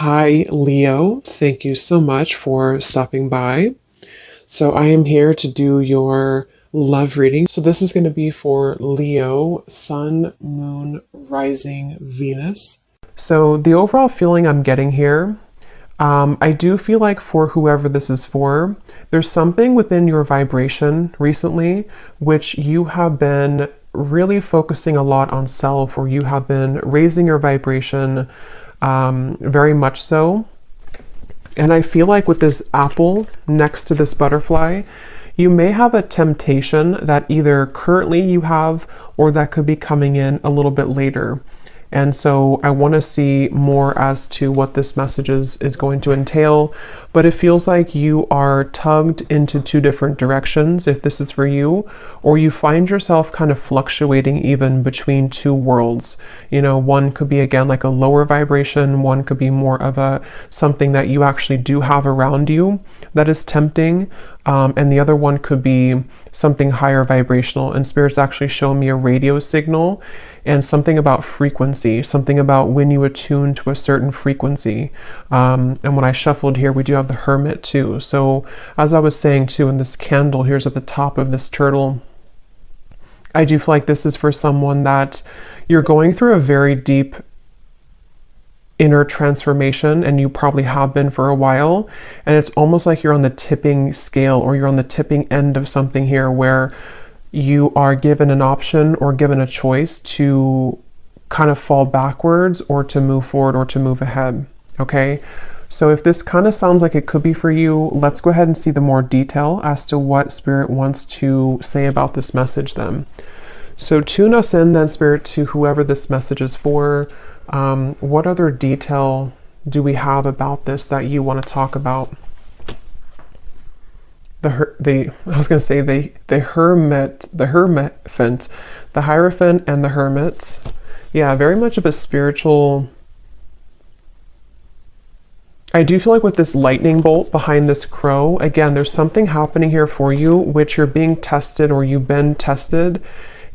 Hi, Leo. Thank you so much for stopping by. So, I am here to do your love reading. So, this is going to be for Leo, Sun, Moon, Rising, Venus. So, the overall feeling I'm getting here, I do feel like for whoever this is for, there's something within your vibration recently which you have been really focusing a lot on self, or you have been raising your vibration very much so. And I feel like with this apple next to this butterfly, you may have a temptation that either currently you have or that could be coming in a little bit later. And so I want to see more as to what this message is going to entail. But it feels like you are tugged into two different directions if this is for you, or you find yourself kind of fluctuating even between two worlds. You know, one could be again like a lower vibration, one could be more of a something that you actually do have around you that is tempting, and the other one could be something higher vibrational. And Spirit's actually shown me a radio signal and something about frequency, something about when you attune to a certain frequency. And when I shuffled here, we do have the Hermit too. So as I was saying too, in this candle, here's at the top of this turtle, I do feel like this is for someone that you're going through a very deep inner transformation, and you probably have been for a while. And it's almost like you're on the tipping scale, or you're on the tipping end of something here where you are given an option or given a choice to kind of fall backwards or to move forward or to move ahead. Okay, so if this kind of sounds like it could be for you, let's go ahead and see the more detail as to what Spirit wants to say about this message then. So tune us in then, Spirit, to whoever this message is for. What other detail do we have about this that you want to talk about? The Hierophant and the Hermit. Yeah, very much of a spiritual. I do feel like with this lightning bolt behind this crow, again, there's something happening here for you, which you're being tested, or you've been tested.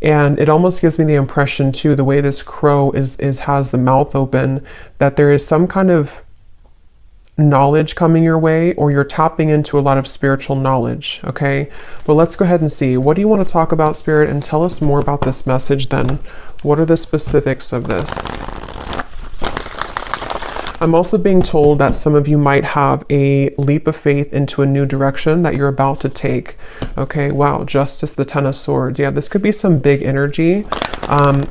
And it almost gives me the impression too, the way this crow has the mouth open, that there is some kind of knowledge coming your way, or you're tapping into a lot of spiritual knowledge. Okay, but let's go ahead and see, what do you want to talk about, Spirit, and tell us more about this message then. What are the specifics of this? I'm also being told that some of you might have a leap of faith into a new direction that you're about to take. Okay, wow, Justice, the Ten of Swords. Yeah, this could be some big energy.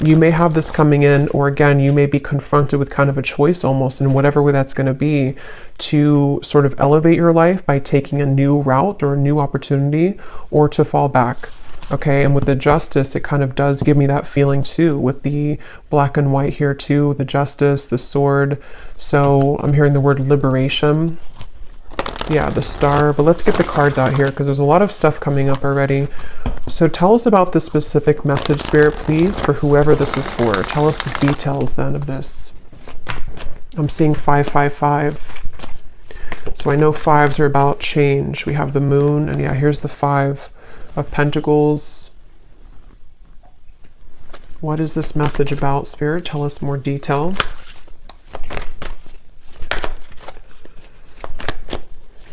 You may have this coming in, or again, you may be confronted with kind of a choice almost, in whatever way that's going to be, to sort of elevate your life by taking a new route or a new opportunity, or to fall back. Okay, and with the Justice, it kind of does give me that feeling too, with the black and white here too, the Justice, the Sword. So I'm hearing the word liberation. Yeah, the Star. But let's get the cards out here, because there's a lot of stuff coming up already. So tell us about the specific message, Spirit, please, for whoever this is for. Tell us the details then of this. I'm seeing 555. So I know fives are about change. We have the Moon, and yeah, here's the Five of Pentacles. What is this message about, Spirit? Tell us more detail.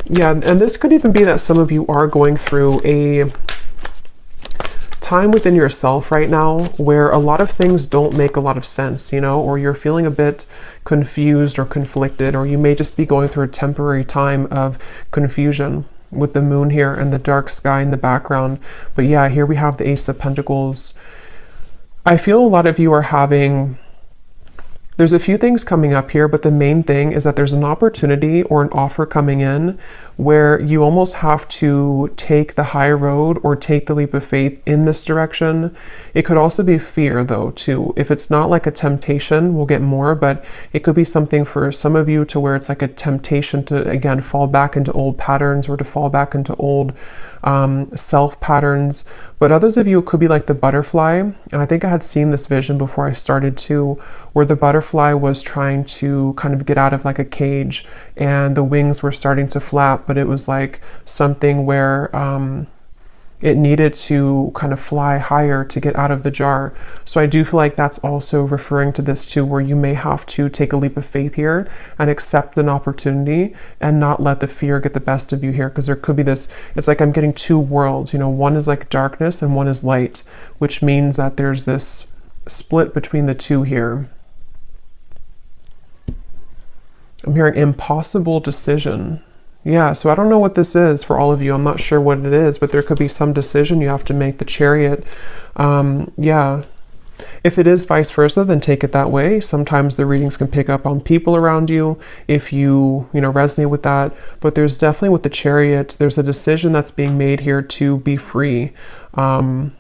Yeah, and this could even be that some of you are going through a time within yourself right now where a lot of things don't make a lot of sense, you know, or you're feeling a bit confused or conflicted, or you may just be going through a temporary time of confusion with the Moon here and the dark sky in the background. But yeah, here we have the Ace of Pentacles. I feel a lot of you are having, there's a few things coming up here, but the main thing is that there's an opportunity or an offer coming in where you almost have to take the high road or take the leap of faith in this direction. It could also be fear though too. If it's not like a temptation, we'll get more, but it could be something for some of you to where it's like a temptation to, again, fall back into old patterns, or to fall back into old self patterns. But others of you, it could be like the butterfly. And I think I had seen this vision before I started too, where the butterfly was trying to kind of get out of like a cage, and the wings were starting to flap, but it was like something where it needed to kind of fly higher to get out of the jar. So I do feel like that's also referring to this too, where you may have to take a leap of faith here and accept an opportunity and not let the fear get the best of you here, because there could be this, it's like I'm getting two worlds, you know, one is like darkness and one is light, which means that there's this split between the two here. I'm hearing impossible decision. Yeah, so I don't know what this is for all of you. I'm not sure what it is, but there could be some decision you have to make, the Chariot. Yeah, if it is vice versa, then take it that way. Sometimes the readings can pick up on people around you if you resonate with that. But there's definitely with the Chariot, there's a decision that's being made here to be free. And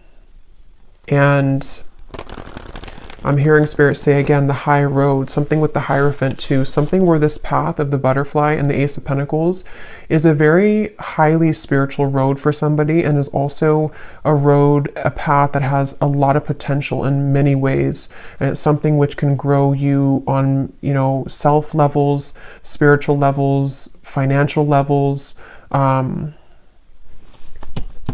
I'm hearing Spirit say again, the high road, something with the Hierophant too, something where this path of the butterfly and the Ace of Pentacles is a very highly spiritual road for somebody, and is also a road, a path that has a lot of potential in many ways. And it's something which can grow you on, self levels, spiritual levels, financial levels, in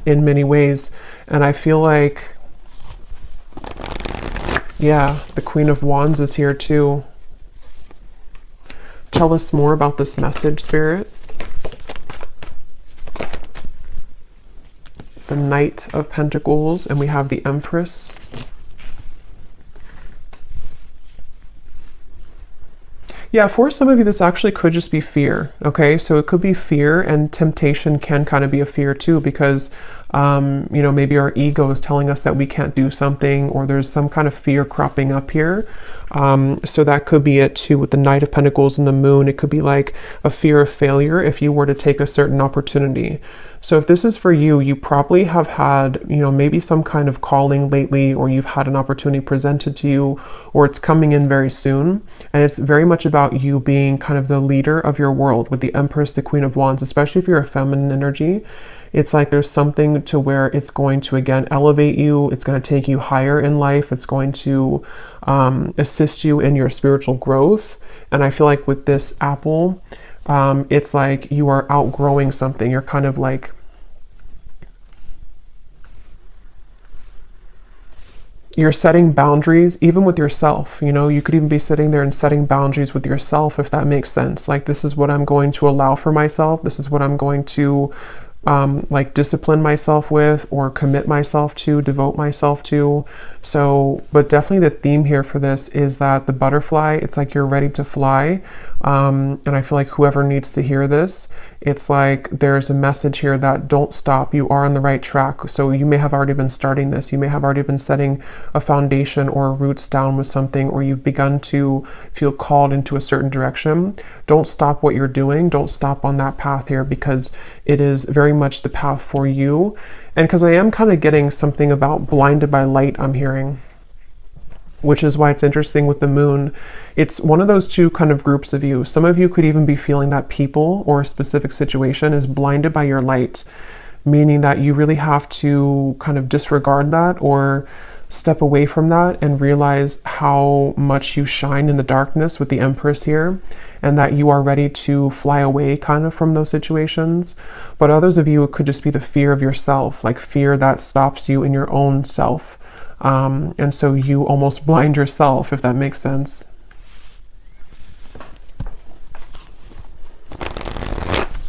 many ways. And I feel like, yeah, the Queen of Wands is here too. Tell us more about this message, Spirit. The Knight of Pentacles, and we have the Empress. Yeah, for some of you, this actually could just be fear, okay? So it could be fear, and temptation can kind of be a fear too, because, maybe our ego is telling us that we can't do something, or there's some kind of fear cropping up here. So that could be it too with the Knight of Pentacles and the Moon. It could be like a fear of failure if you were to take a certain opportunity. So if this is for you, you probably have had, maybe some kind of calling lately, or you've had an opportunity presented to you, or it's coming in very soon. And it's very much about you being kind of the leader of your world with the Empress, the Queen of Wands, especially if you're a feminine energy. It's like there's something to where it's going to, again, elevate you. It's going to take you higher in life. It's going to assist you in your spiritual growth. And I feel like with this apple, it's like you are outgrowing something. You're kind of like, you're setting boundaries even with yourself. You could even be sitting there and setting boundaries with yourself, if that makes sense. Like, this is what I'm going to allow for myself. This is what I'm going to discipline myself with, or commit myself to, devote myself to. So, but definitely the theme here for this is that the butterfly, it's like you're ready to fly. And I feel like whoever needs to hear this, it's like there's a message here that don't stop. You are on the right track. So you may have already been starting this. You may have already been setting a foundation or roots down with something, or you've begun to feel called into a certain direction. Don't stop what you're doing. Don't stop on that path here, because it is very much the path for you. And because I am kind of getting something about blinded by light, I'm hearing, which is why it's interesting with the Moon. It's one of those two kind of groups of you. Some of you could even be feeling that people or a specific situation is blinded by your light, meaning that you really have to kind of disregard that or step away from that and realize how much you shine in the darkness with the Empress here, and that you are ready to fly away kind of from those situations. But others of you, it could just be the fear of yourself, like fear that stops you in your own self. And so you almost blind yourself, if that makes sense.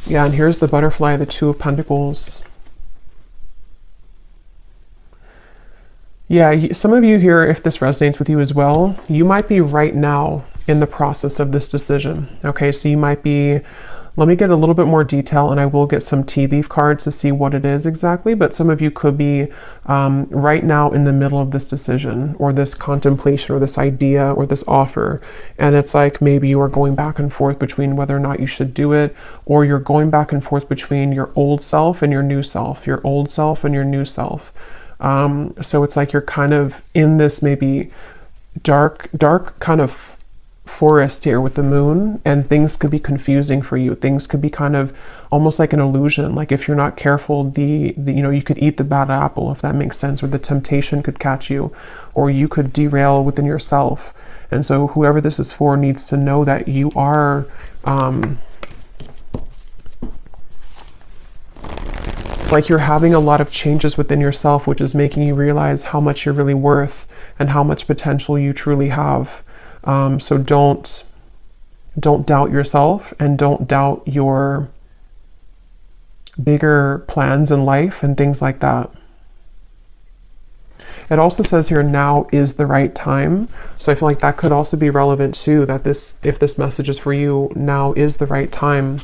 Yeah, and here's the butterfly, the Two of Pentacles. Yeah, some of you here, if this resonates with you as well, you might be right now in the process of this decision. Okay, so you might be, let me get a little bit more detail, and I will get some tea leaf cards to see what it is exactly, but some of you could be right now in the middle of this decision, or this contemplation, or this idea, or this offer. And it's like maybe you are going back and forth between whether or not you should do it, or you're going back and forth between your old self and your new self, your old self and your new self. So it's like you're kind of in this maybe dark kind of forest here with the Moon, and things could be confusing for you. Things could be kind of almost like an illusion. Like if you're not careful, the you could eat the bad apple, if that makes sense, or the temptation could catch you, or you could derail within yourself. And so whoever this is for needs to know that you are like you're having a lot of changes within yourself, which is making you realize how much you're really worth and how much potential you truly have. So don't doubt yourself, and don't doubt your bigger plans in life and things like that. It also says here, now is the right time. So I feel like that could also be relevant too, that if this message is for you, now is the right time.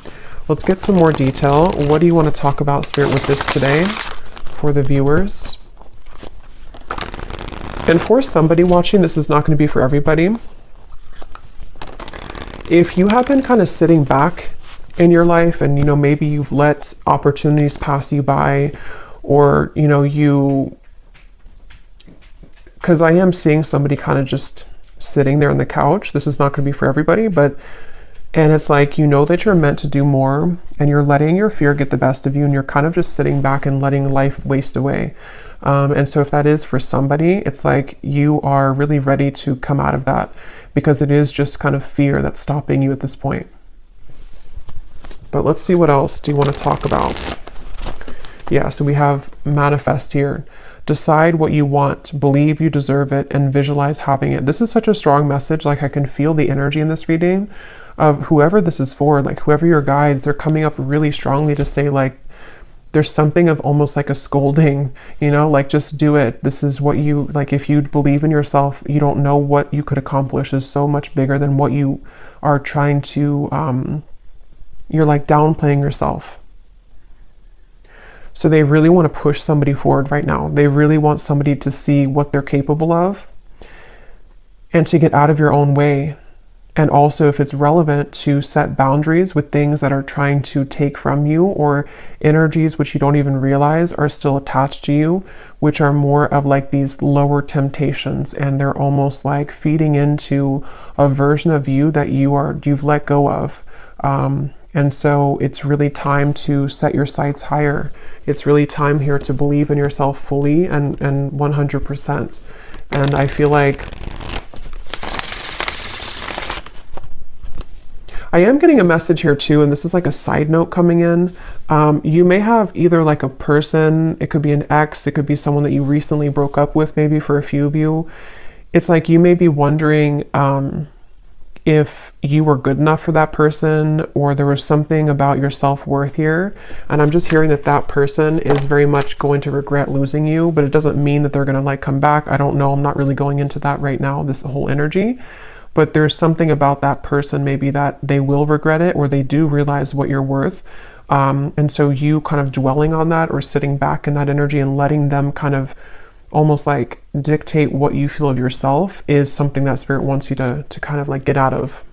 Let's get some more detail. What do you want to talk about, Spirit, with this today for the viewers? And for somebody watching, this is not going to be for everybody. If you have been kind of sitting back in your life and, maybe you've let opportunities pass you by, or, because I am seeing somebody kind of just sitting there on the couch. This is not going to be for everybody, and it's like, that you're meant to do more, and you're letting your fear get the best of you, and you're kind of just sitting back and letting life waste away. And so if that is for somebody, it's like you are really ready to come out of that, because it is just kind of fear that's stopping you at this point. But let's see, what else do you want to talk about? Yeah, so we have manifest here. Decide what you want, believe you deserve it, and visualize having it. This is such a strong message. Like, I can feel the energy in this reading of whoever this is for, like whoever your guides, they're coming up really strongly to say, like, there's something of almost like a scolding, like, just do it. This is what you, like, if you believe in yourself, you don't know what you could accomplish is so much bigger than what you are trying to, you're like downplaying yourself. So they really want to push somebody forward right now. They really want somebody to see what they're capable of and to get out of your own way. And also, if it's relevant, to set boundaries with things that are trying to take from you, or energies which you don't even realize are still attached to you, which are more of like these lower temptations, and they're almost like feeding into a version of you that you've let go of. And so it's really time to set your sights higher. It's really time here to believe in yourself fully and 100%. And I feel like I am getting a message here too, and this is like a side note coming in. You may have either like a person, it could be an ex, it could be someone that you recently broke up with, maybe for a few of you. It's like you may be wondering if you were good enough for that person, or there was something about your self-worth here. And I'm just hearing that that person is very much going to regret losing you, but it doesn't mean that they're going to like come back. I don't know. I'm not really going into that right now, this whole energy. But there's something about that person, maybe that they will regret it, or they do realize what you're worth. And so you kind of dwelling on that, or sitting back in that energy and letting them kind of almost like dictate what you feel of yourself, is something that Spirit wants you to kind of like get out of.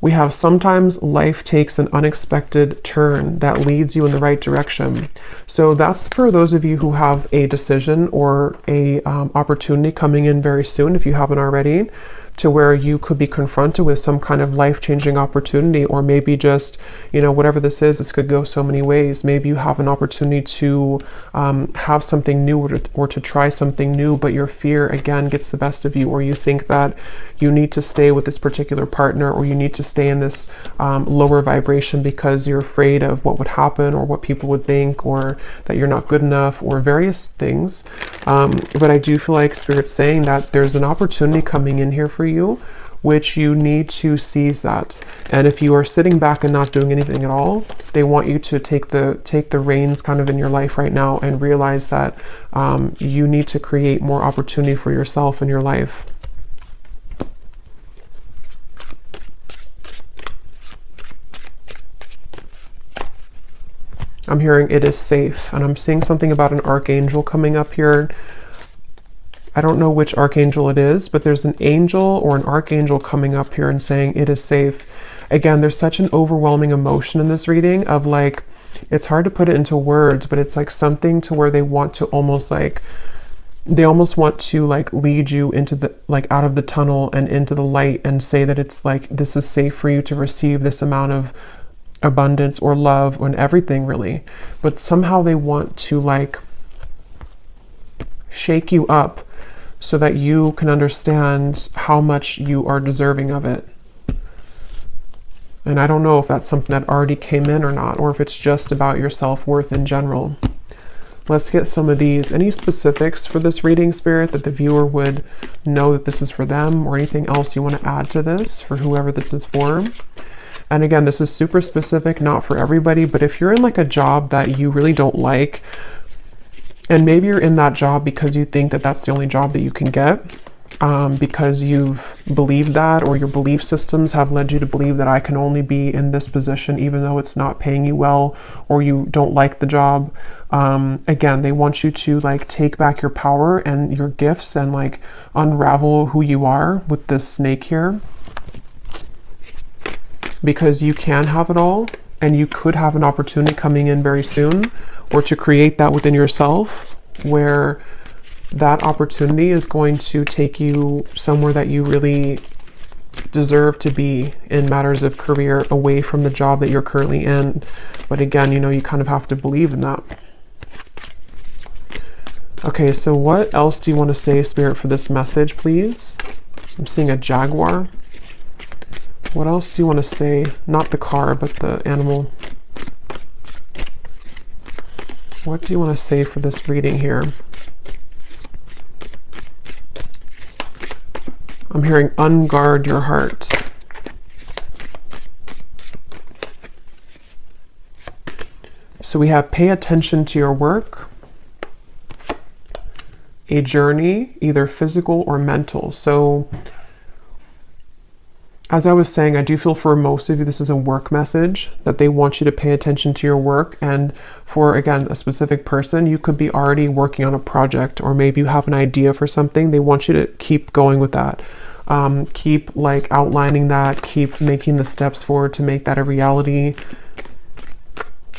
We have, sometimes life takes an unexpected turn that leads you in the right direction. So that's for those of you who have a decision or a opportunity coming in very soon, if you haven't already, to where you could be confronted with some kind of life-changing opportunity, or maybe just, whatever this is, this could go so many ways. Maybe you have an opportunity to have something new, or to try something new, but your fear again gets the best of you, or you think that you need to stay with this particular partner, or you need to stay in this lower vibration because you're afraid of what would happen, or what people would think, or that you're not good enough, or various things. But I do feel like Spirit's saying that there's an opportunity coming in here for you, which you need to seize that. And if you are sitting back and not doing anything at all, they want you to take the reins kind of in your life right now, and realize that you need to create more opportunity for yourself in your life. I'm hearing it is safe, and I'm seeing something about an archangel coming up here. I don't know which archangel it is, but there's an angel or an archangel coming up here and saying it is safe. Again, there's such an overwhelming emotion in this reading of like, it's hard to put it into words, but it's like something to where they want to almost like, they almost want to like lead you into the, like out of the tunnel and into the light, and say that it's like, this is safe for you to receive this amount of abundance or love and everything really. But somehow they want to like shake you up, so that you can understand how much you are deserving of it. And I don't know if that's something that already came in or not, or if it's just about your self-worth in general. Let's get some of these. Any specifics for this reading, Spirit, that the viewer would know that this is for them, or anything else you want to add to this for whoever this is for? And again, this is super specific, not for everybody, but if you're in like a job that you really don't like, and maybe you're in that job because you think that that's the only job that you can get, because you've believed that, or your belief systems have led you to believe that I can only be in this position even though it's not paying you well, or you don't like the job. Again, they want you to like take back your power and your gifts and like unravel who you are with this snake here, because you can have it all, and you could have an opportunity coming in very soon, or to create that within yourself where that opportunity is going to take you somewhere that you really deserve to be in matters of career, away from the job that you're currently in. But again, you know, you kind of have to believe in that. Okay, so what else do you want to say, Spirit, for this message, please? I'm seeing a jaguar. What else do you want to say? Not the car, but the animal. What do you want to say for this reading here? I'm hearing unguard your heart. So we have pay attention to your work, a journey, either physical or mental. So as I was saying, I do feel for most of you, this is a work message, that they want you to pay attention to your work. And for, again, a specific person, you could be already working on a project, or maybe you have an idea for something. They want you to keep going with that. Keep like outlining that, keep making the steps forward to make that a reality.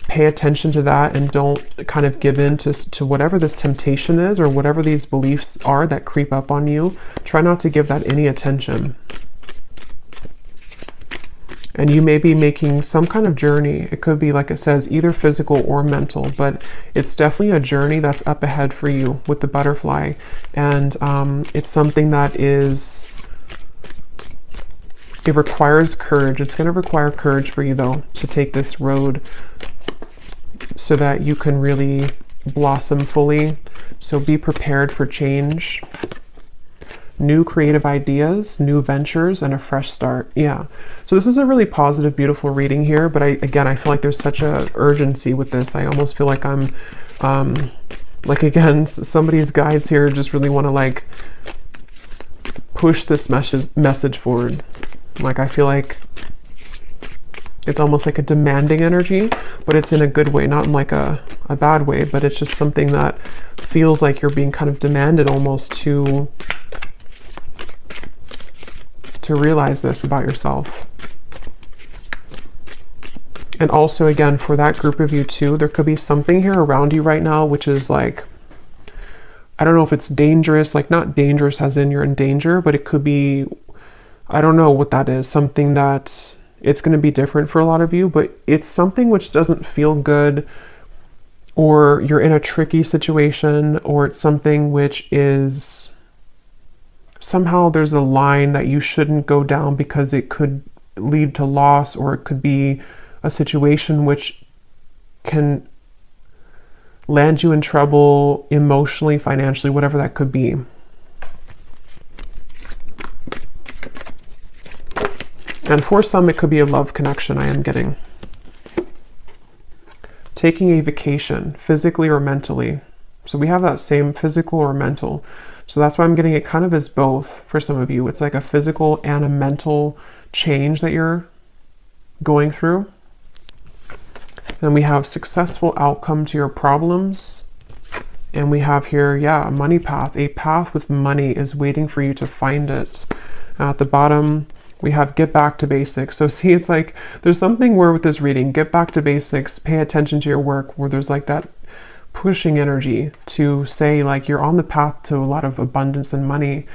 Pay attention to that, and don't kind of give in to whatever this temptation is, or whatever these beliefs are that creep up on you. Try not to give that any attention. And you may be making some kind of journey. It could be, like it says, either physical or mental, but it's definitely a journey that's up ahead for you with the butterfly. And it's something that is, it requires courage. It's going to require courage for you, though, to take this road so that you can really blossom fully. So be prepared for change, new creative ideas, new ventures, and a fresh start. Yeah. So this is a really positive, beautiful reading here. But I feel like there's such a urgency with this. I almost feel like I'm, like, again, somebody's guides here just really want to like push this message forward. Like, I feel like it's almost like a demanding energy, but it's in a good way, not in like a bad way, but it's just something that feels like you're being kind of demanded almost to realize this about yourself. And also, again, for that group of you too, there could be something here around you right now, which is like, I don't know if it's dangerous, like not dangerous as in you're in danger, but it could be, I don't know what that is, something that it's going to be different for a lot of you, but it's something which doesn't feel good, or you're in a tricky situation, or it's something which is somehow there's a line that you shouldn't go down because it could lead to loss, or it could be a situation which can land you in trouble emotionally, financially, whatever that could be. And for some, it could be a love connection, I am getting. Taking a vacation, physically or mentally. So we have that same physical or mental. So that's why I'm getting it kind of as both for some of you. It's like a physical and a mental change that you're going through. Then we have successful outcome to your problems. And we have here, yeah, a money path. A path with money is waiting for you to find it. At the bottom, we have get back to basics. So see, it's like there's something where with this reading, get back to basics, pay attention to your work, where there's like that pushing energy to say like you're on the path to a lot of abundance and money.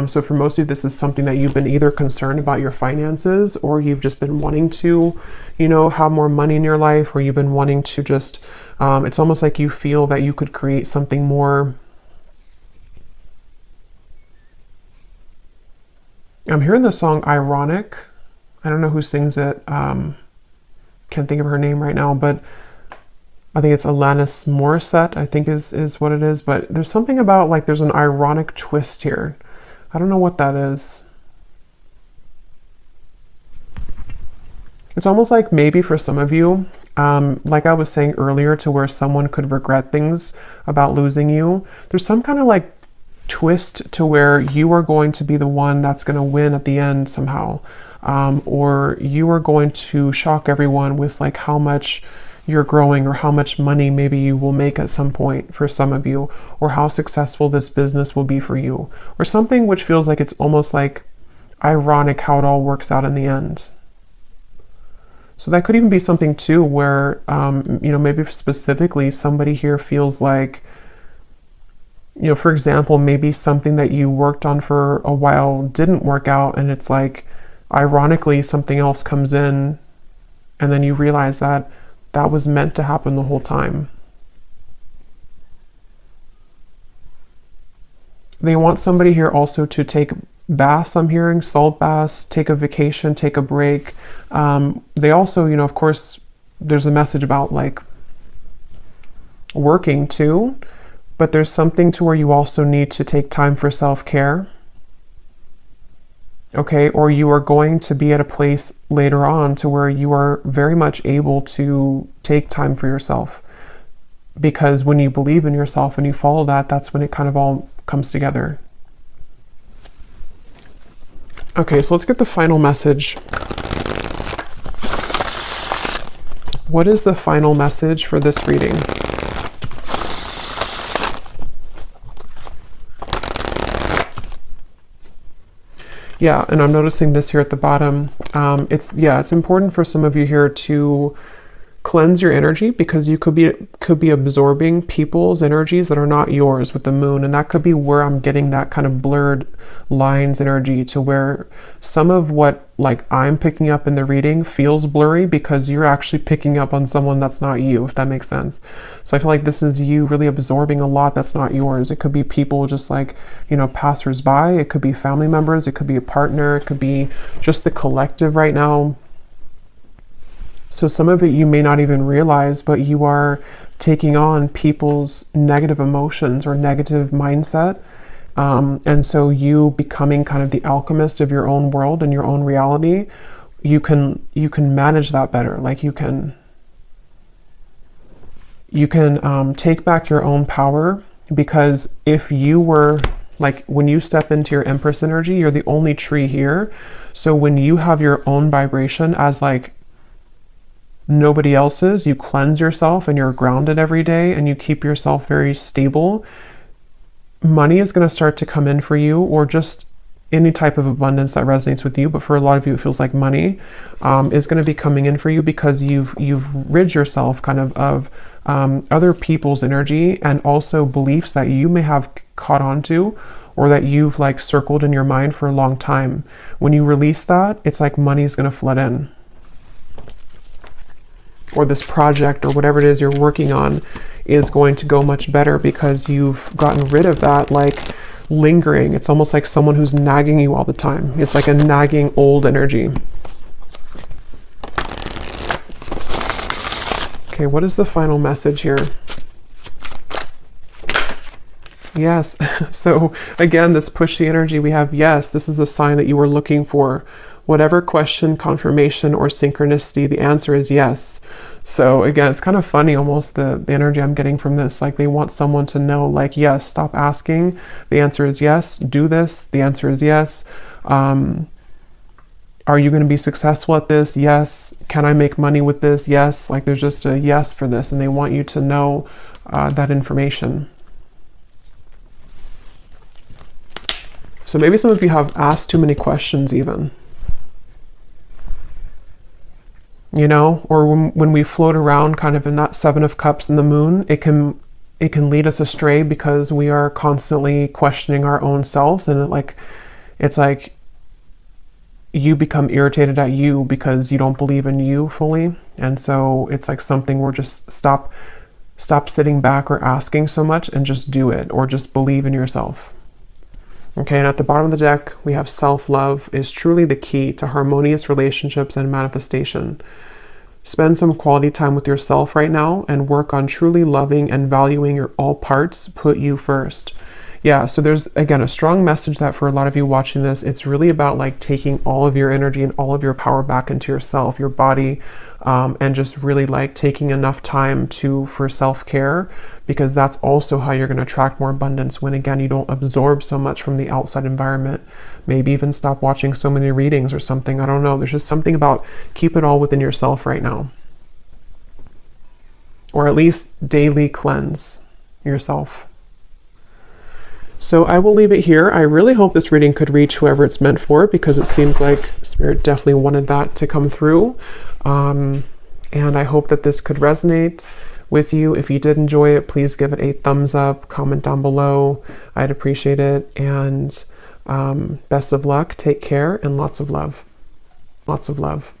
So for most of you, this is something that you've been either concerned about your finances, or you've just been wanting to, you know, have more money in your life, or you've been wanting to just, it's almost like you feel that you could create something more. I'm hearing the song Ironic. I don't know who sings it. Can't think of her name right now, but I think it's Alanis Morissette, I think is what it is. But there's something about like there's an ironic twist here. I don't know what that is. It's almost like maybe for some of you, like I was saying earlier, to where someone could regret things about losing you. There's some kind of like twist to where you are going to be the one that's going to win at the end somehow. Or you are going to shock everyone with like how much you're growing, or how much money maybe you will make at some point for some of you, or how successful this business will be for you, or something which feels like it's almost like ironic how it all works out in the end. So that could even be something too where, maybe specifically somebody here feels like, for example, maybe something that you worked on for a while didn't work out, and it's like, ironically, something else comes in, and then you realize that that was meant to happen the whole time. They want somebody here also to take baths, I'm hearing, salt baths, take a vacation, take a break. They also, of course, there's a message about like working too, but there's something to where you also need to take time for self-care. Okay, or you are going to be at a place later on to where you are very much able to take time for yourself. Because when you believe in yourself and you follow that, that's when it kind of all comes together. Okay, so let's get the final message. What is the final message for this reading? Yeah, and I'm noticing this here at the bottom. It's important for some of you here to cleanse your energy, because you could be absorbing people's energies that are not yours with the moon, and that could be where I'm getting that kind of blurred lines energy, to where some of what like I'm picking up in the reading feels blurry because you're actually picking up on someone that's not you, if that makes sense. So I feel like this is you really absorbing a lot that's not yours. It could be people just like, passers-by, it could be family members, it could be a partner, it could be just the collective right now. So some of it you may not even realize, but you are taking on people's negative emotions or negative mindset. And so you becoming kind of the alchemist of your own world and your own reality, you can manage that better. Like you can take back your own power, because if you were like, when you step into your Empress energy, you're the only tree here. So when you have your own vibration as like nobody else's, you cleanse yourself and you're grounded every day and you keep yourself very stable, money is going to start to come in for you, or just any type of abundance that resonates with you. But for a lot of you, it feels like money is going to be coming in for you, because you've rid yourself kind of other people's energy, and also beliefs that you may have caught on to, or that you've like circled in your mind for a long time. When you release that, it's like money is going to flood in. Or this project or whatever it is you're working on is going to go much better, because you've gotten rid of that like lingering. It's almost like someone who's nagging you all the time. It's like a nagging old energy. Okay, what is the final message here? Yes. So again, this pushy energy, we have yes, this is the sign that you were looking for. Whatever question, confirmation, or synchronicity, the answer is yes. So again, it's kind of funny almost the energy I'm getting from this. Like they want someone to know, like, yes, stop asking. The answer is yes. Do this. The answer is yes. Are you going to be successful at this? Yes. Can I make money with this? Yes. Like there's just a yes for this, and they want you to know that information. So maybe some of you have asked too many questions even. Or when we float around kind of in that Seven of Cups in the moon, it can lead us astray, because we are constantly questioning our own selves, and it's like you become irritated at you because you don't believe in you fully. And so it's like something where just stop sitting back or asking so much, and just do it, or just believe in yourself. Okay, and at the bottom of the deck, we have self-love is truly the key to harmonious relationships and manifestation. Spend some quality time with yourself right now and work on truly loving and valuing your all parts. Put you first. Yeah, so there's, again, a strong message that for a lot of you watching this, it's really about like taking all of your energy and all of your power back into yourself, your body, and just really like taking enough time for self-care, because that's also how you're going to attract more abundance when, again, you don't absorb so much from the outside environment. Maybe even stop watching so many readings or something. I don't know. There's just something about keep it all within yourself right now. Or at least daily cleanse yourself. So I will leave it here. I really hope this reading could reach whoever it's meant for, because it seems like Spirit definitely wanted that to come through. And I hope that this could resonate with you. If you did enjoy it, please give it a thumbs up, comment down below. I'd appreciate it. And best of luck, take care, and lots of love. Lots of love.